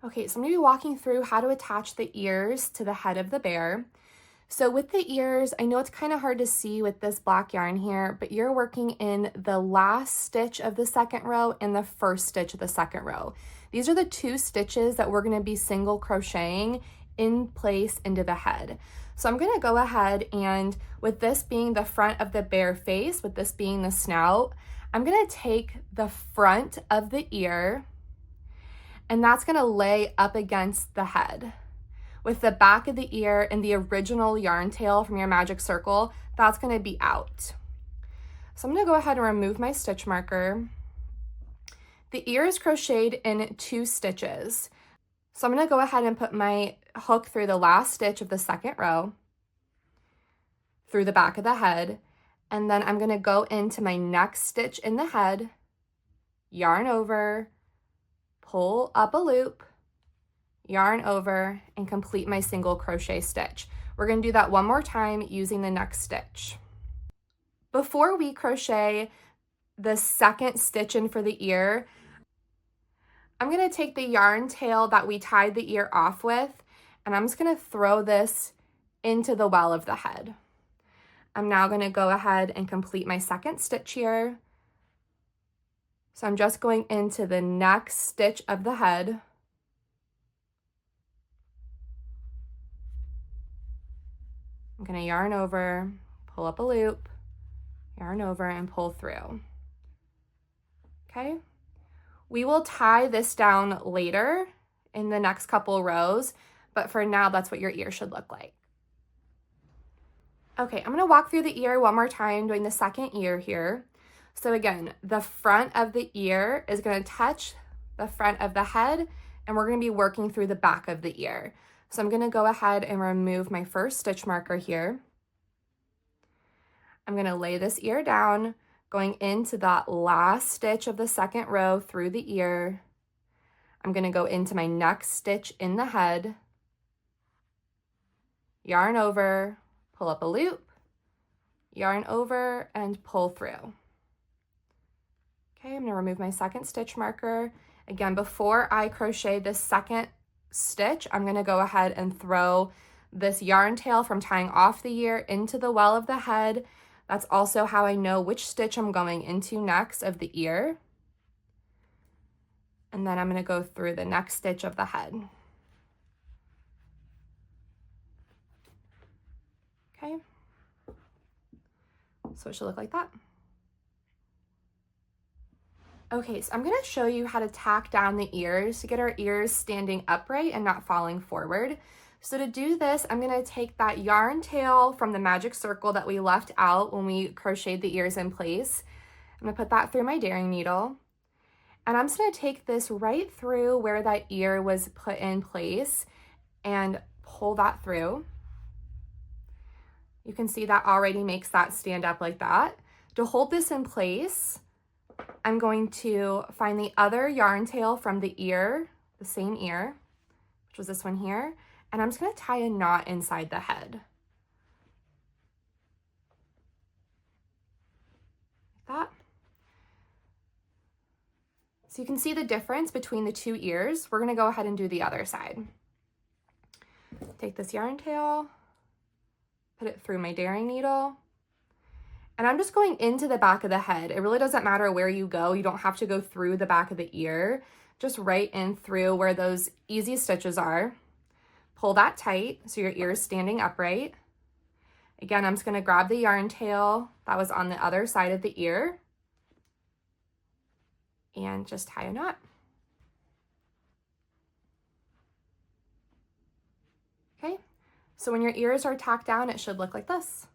Okay, so I'm gonna be walking through how to attach the ears to the head of the bear. So with the ears, I know it's kind of hard to see with this black yarn here, but you're working in the last stitch of the second row and the first stitch of the second row. These are the two stitches that we're going to be single crocheting in place into the head. So I'm going to go ahead and with this being the front of the bear face, with this being the snout, I'm going to take the front of the ear and that's going to lay up against the head. With the back of the ear and the original yarn tail from your magic circle, that's going to be out. So I'm going to go ahead and remove my stitch marker. The ear is crocheted in 2 stitches. So I'm going to go ahead and put my hook through the last stitch of the second row, through the back of the head, and then I'm going to go into my next stitch in the head, yarn over, pull up a loop, yarn over, and complete my single crochet stitch. We're going to do that one more time using the next stitch. Before we crochet the second stitch in for the ear, I'm going to take the yarn tail that we tied the ear off with, and I'm just going to throw this into the well of the head. I'm now going to go ahead and complete my second stitch here. So I'm just going into the next stitch of the head. I'm going to yarn over, pull up a loop, yarn over, and pull through. Okay, we will tie this down later in the next couple rows, but for now, that's what your ear should look like. Okay, I'm going to walk through the ear one more time, doing the second ear here. So again, the front of the ear is going to touch the front of the head, and we're going to be working through the back of the ear. So I'm going to go ahead and remove my first stitch marker here. I'm going to lay this ear down, going into that last stitch of the second row through the ear. I'm going to go into my next stitch in the head, yarn over, pull up a loop, yarn over, and pull through. Okay, I'm going to remove my second stitch marker. Again, before I crochet this second stitch, I'm going to go ahead and throw this yarn tail from tying off the ear into the well of the head. That's also how I know which stitch I'm going into next of the ear. And then I'm going to go through the next stitch of the head. Okay, so it should look like that. Okay, so I'm going to show you how to tack down the ears to get our ears standing upright and not falling forward. So to do this, I'm going to take that yarn tail from the magic circle that we left out when we crocheted the ears in place. I'm going to put that through my daring needle. And I'm just going to take this right through where that ear was put in place and pull that through. You can see that already makes that stand up like that. To hold this in place, I'm going to find the other yarn tail from the ear, the same ear, which was this one here, and I'm just going to tie a knot inside the head. Like that. So you can see the difference between the 2 ears. We're going to go ahead and do the other side. Take this yarn tail, put it through my daring needle, and I'm just going into the back of the head. It really doesn't matter where you go. You don't have to go through the back of the ear, just right in through where those easy stitches are. Pull that tight so your ear is standing upright. Again, I'm just going to grab the yarn tail that was on the other side of the ear and just tie a knot. Okay, so when your ears are tacked down, it should look like this.